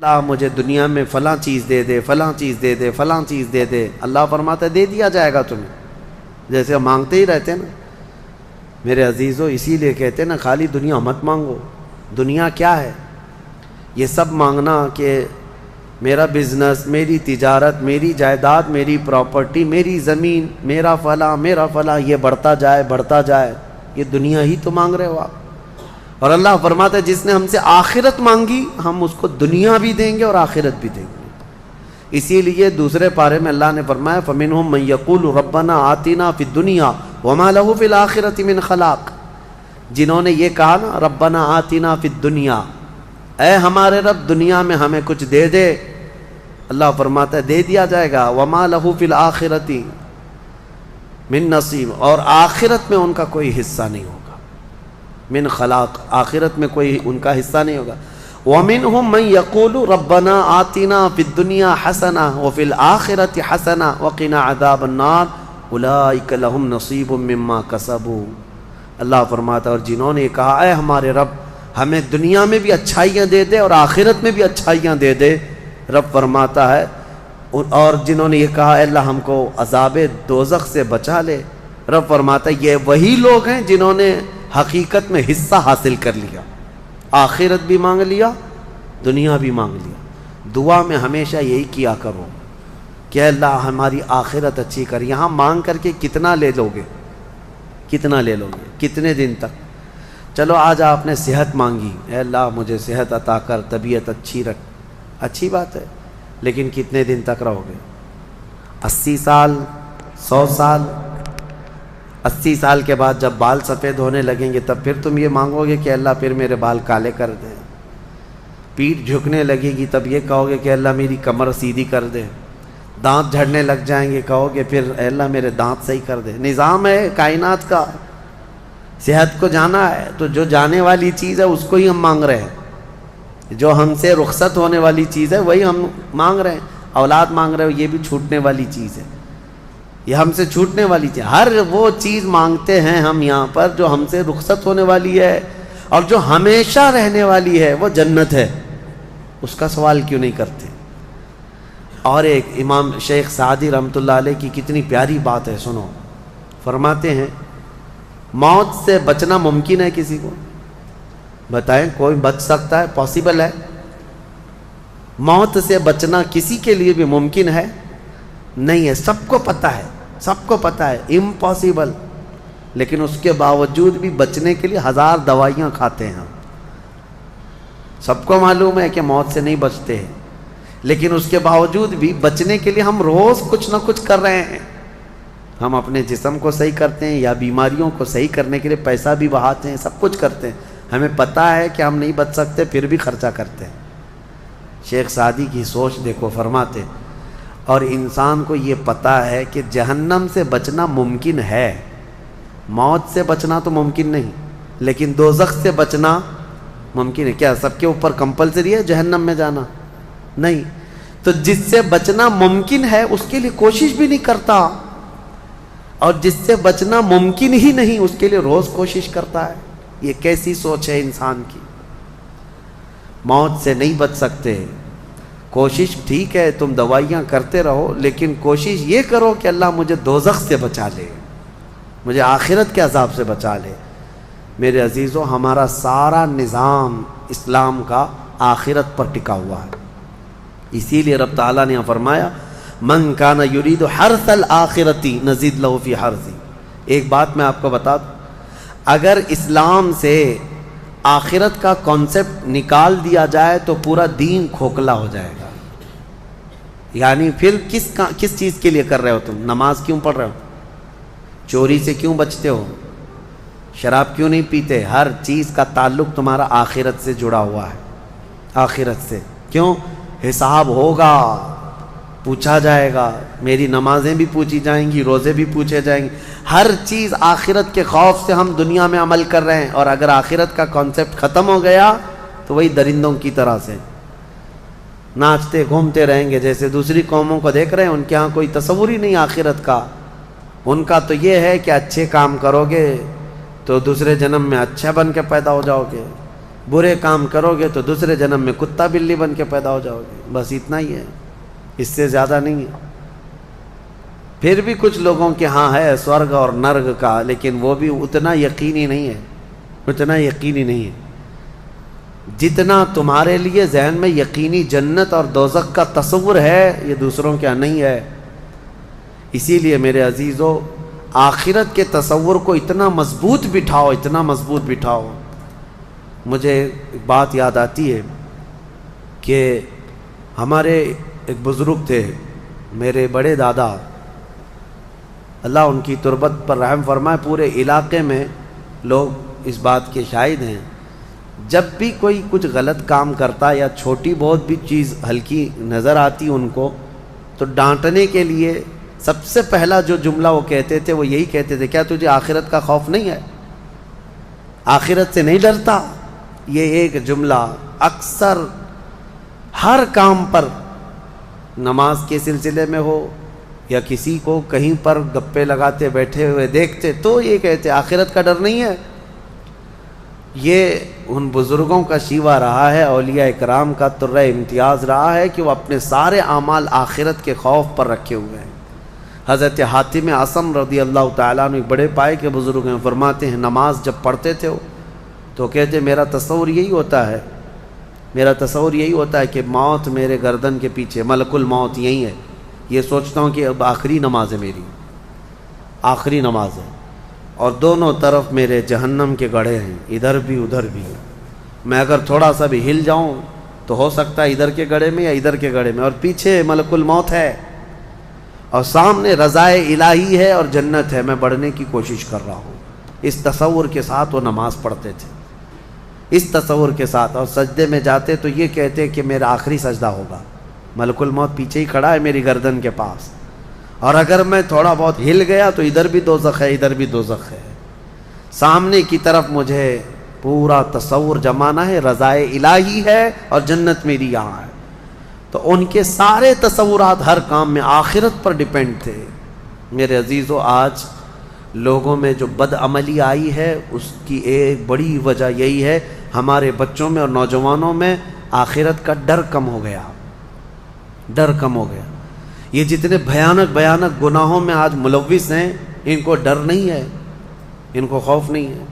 اللہ مجھے دنیا میں فلاں چیز دے دے، فلاں چیز دے دے، فلاں چیز دے دے، اللہ فرماتا ہے دے دیا جائے گا تمہیں، جیسے ہم مانگتے ہی رہتے ہیں نا میرے عزیزو۔ اسی لیے کہتے ہیں نا خالی دنیا مت مانگو۔ دنیا کیا ہے؟ یہ سب مانگنا کہ میرا بزنس، میری تجارت، میری جائیداد، میری پراپرٹی، میری زمین، میرا فلاں یہ بڑھتا جائے بڑھتا جائے، یہ دنیا ہی تو مانگ رہے ہو آپ۔ اور اللہ فرماتا ہے جس نے ہم سے آخرت مانگی ہم اس کو دنیا بھی دیں گے اور آخرت بھی دیں گے۔ اسی لیے دوسرے پارے میں اللہ نے فرمایا فَمِنْهُمْ مَنْ يَقُولُ رَبَّنَا آتِنَا فِي الدُّنْيَا وَمَا لَهُ فِي الْآخِرَةِ مِنْ خَلَاقٍ، جنہوں نے یہ کہا نا ربنا آتنا فی الدنیا، اے ہمارے رب دنیا میں ہمیں کچھ دے دے، اللہ فرماتا ہے دے دیا جائے گا۔ وَمَا لَهُ فِي الْآخِرَةِ مِنْ نصیب، اور آخرت میں ان کا کوئی حصہ نہیں ہوگا۔ من خلاق، آخرت میں کوئی ان کا حصہ نہیں ہوگا۔ وَمِنْهُمْ مَنْ يَقُولُ رَبَّنَا آتِنَا فِي الدُّنْيَا حَسَنَةً وَفِي الْآخِرَةِ حَسَنَةً وَقِنَا عَذَابَ النَّارِ أُولَٰئِكَ لَهُمْ نَصِيبٌ مِّمَّا كَسَبُوا، اللہ فرماتا ہے اور جنہوں نے کہا اے ہمارے رب ہمیں دنیا میں بھی اچھائیاں دے دے اور آخرت میں بھی اچھائیاں دے دے، رب فرماتا ہے، اور جنہوں نے یہ کہا اے اللہ ہم کو عذاب دوزخ سے بچا لے، رب فرماتا ہے یہ وہی لوگ ہیں جنہوں نے حقیقت میں حصہ حاصل کر لیا، آخرت بھی مانگ لیا، دنیا بھی مانگ لیا۔ دعا میں ہمیشہ یہی کیا کرو کہ اللہ ہماری آخرت اچھی کر۔ یہاں مانگ کر کے کتنا لے لو گے؟ کتنا لے لو گے؟ کتنے دن تک؟ چلو آج آپ نے صحت مانگی، اے اللہ مجھے صحت عطا کر، طبیعت اچھی رکھ، اچھی بات ہے، لیکن کتنے دن تک رہو گے؟ 80 سال، 100 سال؟ 80 سال کے بعد جب بال سفید ہونے لگیں گے تب پھر تم یہ مانگو گے کہ اللہ پھر میرے بال کالے کر دے۔ پیٹھ جھکنے لگے گی تب یہ کہو گے کہ اللہ میری کمر سیدھی کر دے۔ دانت جھڑنے لگ جائیں گے کہو گے پھر اے اللہ میرے دانت صحیح کر دے۔ نظام ہے کائنات کا، صحت کو جانا ہے تو جو جانے والی چیز ہے اس کو ہی ہم مانگ رہے ہیں، جو ہم سے رخصت ہونے والی چیز ہے وہی ہم مانگ رہے ہیں۔ اولاد مانگ رہے ہو یہ بھی چھوٹنے والی چیز ہے، یہ ہم سے چھوٹنے والی چیز۔ ہر وہ چیز مانگتے ہیں ہم یہاں پر جو ہم سے رخصت ہونے والی ہے، اور جو ہمیشہ رہنے والی ہے وہ جنت ہے، اس کا سوال کیوں نہیں کرتے؟ اور ایک امام شیخ سعدی رحمۃ اللہ علیہ کی کتنی پیاری بات ہے، سنو۔ فرماتے ہیں موت سے بچنا ممکن ہے کسی کو؟ بتائیں کوئی بچ سکتا ہے؟ پاسبل ہے؟ موت سے بچنا کسی کے لیے بھی ممکن ہے؟ نہیں ہے، سب کو پتہ ہے، سب کو پتہ ہے امپاسبل، لیکن اس کے باوجود بھی بچنے کے لیے 1000 دوائیاں کھاتے ہیں ہم۔ سب کو معلوم ہے کہ موت سے نہیں بچتے ہیں، لیکن اس کے باوجود بھی بچنے کے لیے ہم روز کچھ نہ کچھ کر رہے ہیں۔ ہم اپنے جسم کو صحیح کرتے ہیں یا بیماریوں کو صحیح کرنے کے لیے پیسہ بھی بہاتے ہیں، سب کچھ کرتے ہیں۔ ہمیں پتہ ہے کہ ہم نہیں بچ سکتے پھر بھی خرچہ کرتے ہیں۔ شیخ سعدی کی سوچ دیکھو، فرماتے اور انسان کو یہ پتہ ہے کہ جہنم سے بچنا ممکن ہے، موت سے بچنا تو ممکن نہیں، لیکن دوزخ سے بچنا ممکن ہے۔ کیا سب کے اوپر کمپلسری ہے جہنم میں جانا؟ نہیں۔ تو جس سے بچنا ممکن ہے اس کے لیے کوشش بھی نہیں کرتا، اور جس سے بچنا ممکن ہی نہیں اس کے لیے روز کوشش کرتا ہے۔ یہ کیسی سوچ ہے انسان کی؟ موت سے نہیں بچ سکتے، کوشش ٹھیک ہے تم دوائیاں کرتے رہو، لیکن کوشش یہ کرو کہ اللہ مجھے دوزخ سے بچا لے، مجھے آخرت کے عذاب سے بچا لے۔ میرے عزیزو ہمارا سارا نظام اسلام کا آخرت پر ٹکا ہوا ہے، اسی لیے رب تعالیٰ نے فرمایا من کان یرید حرث الآخرۃ نزید لہ فی حرثہ۔ ایک بات میں آپ کو بتا دوں، اگر اسلام سے آخرت کا کانسیپٹ نکال دیا جائے تو پورا دین کھوکھلا ہو جائے گا۔ یعنی پھر کس چیز کے لیے کر رہے ہو تم؟ نماز کیوں پڑھ رہے ہو؟ چوری سے کیوں بچتے ہو؟ شراب کیوں نہیں پیتے؟ ہر چیز کا تعلق تمہارا آخرت سے جڑا ہوا ہے، آخرت سے۔ کیوں؟ حساب ہوگا، پوچھا جائے گا، میری نمازیں بھی پوچھی جائیں گی، روزے بھی پوچھے جائیں گے، ہر چیز آخرت کے خوف سے ہم دنیا میں عمل کر رہے ہیں۔ اور اگر آخرت کا کانسیپٹ ختم ہو گیا تو وہی درندوں کی طرح سے ناچتے گھومتے رہیں گے، جیسے دوسری قوموں کو دیکھ رہے ہیں، ان کے ہاں کوئی تصور ہی نہیں آخرت کا۔ ان کا تو یہ ہے کہ اچھے کام کرو گے تو دوسرے جنم میں اچھا بن کے پیدا ہو جاؤ گے، برے کام کرو گے تو دوسرے جنم میں کتا بلی بن کے پیدا ہو جاؤ گے، بس اتنا ہی ہے، اس سے زیادہ نہیں ہے۔ پھر بھی کچھ لوگوں کے ہاں ہے سورگ اور نرگ کا، لیکن وہ بھی اتنا یقینی نہیں ہے، اتنا یقینی نہیں ہے جتنا تمہارے لیے ذہن میں یقینی جنت اور دوزخ کا تصور ہے، یہ دوسروں کے نہیں ہے۔ اسی لیے میرے عزیزو، آخرت کے تصور کو اتنا مضبوط بٹھاؤ، اتنا مضبوط بٹھاؤ۔ مجھے ایک بات یاد آتی ہے کہ ہمارے ایک بزرگ تھے، میرے بڑے دادا، اللہ ان کی تربت پر رحم فرمائے، پورے علاقے میں لوگ اس بات کے شاہد ہیں، جب بھی کوئی کچھ غلط کام کرتا یا چھوٹی بہت بھی چیز ہلکی نظر آتی ان کو، تو ڈانٹنے کے لیے سب سے پہلا جو جملہ وہ کہتے تھے وہ یہی کہتے تھے، کیا تجھے آخرت کا خوف نہیں ہے؟ آخرت سے نہیں ڈرتا؟ یہ ایک جملہ اکثر ہر کام پر، نماز کے سلسلے میں ہو یا کسی کو کہیں پر گپے لگاتے بیٹھے ہوئے دیکھتے تو یہ کہتے آخرت کا ڈر نہیں ہے۔ یہ ان بزرگوں کا شیوا رہا ہے، اولیاء اکرام کا طرہ امتیاز رہا ہے کہ وہ اپنے سارے اعمال آخرت کے خوف پر رکھے ہوئے ہیں۔ حضرت حاتم اعصم رضی اللہ تعالیٰ عنہ بڑے پائے کے بزرگ ہیں، فرماتے ہیں نماز جب پڑھتے تھے تو کہتے میرا تصور یہی ہوتا ہے، میرا تصور یہی ہوتا ہے کہ موت میرے گردن کے پیچھے، ملک الموت یہی ہے، یہ سوچتا ہوں کہ اب آخری نماز ہے، میری آخری نماز ہے، اور دونوں طرف میرے جہنم کے گڑھے ہیں، ادھر بھی ادھر بھی، میں اگر تھوڑا سا بھی ہل جاؤں تو ہو سکتا ہے ادھر کے گڑھے میں یا ادھر کے گڑھے میں، اور پیچھے ملک الموت ہے اور سامنے رضائے الہی ہے اور جنت ہے، میں بڑھنے کی کوشش کر رہا ہوں۔ اس تصور کے ساتھ وہ نماز پڑھتے تھے، اس تصور کے ساتھ، اور سجدے میں جاتے تو یہ کہتے کہ میرا آخری سجدہ ہوگا، ملک الموت پیچھے ہی کھڑا ہے میری گردن کے پاس، اور اگر میں تھوڑا بہت ہل گیا تو ادھر بھی دوزخ ہے، ادھر بھی دوزخ ہے، سامنے کی طرف مجھے پورا تصور جمانا ہے، رضائے الہی ہے اور جنت میری یہاں ہے۔ تو ان کے سارے تصورات ہر کام میں آخرت پر ڈیپینڈ تھے۔ میرے عزیزو، آج لوگوں میں جو بد عملی آئی ہے اس کی ایک بڑی وجہ یہی ہے، ہمارے بچوں میں اور نوجوانوں میں آخرت کا ڈر کم ہو گیا، ڈر کم ہو گیا۔ یہ جتنے بھیانک گناہوں میں آج ملوث ہیں، ان کو ڈر نہیں ہے، ان کو خوف نہیں ہے۔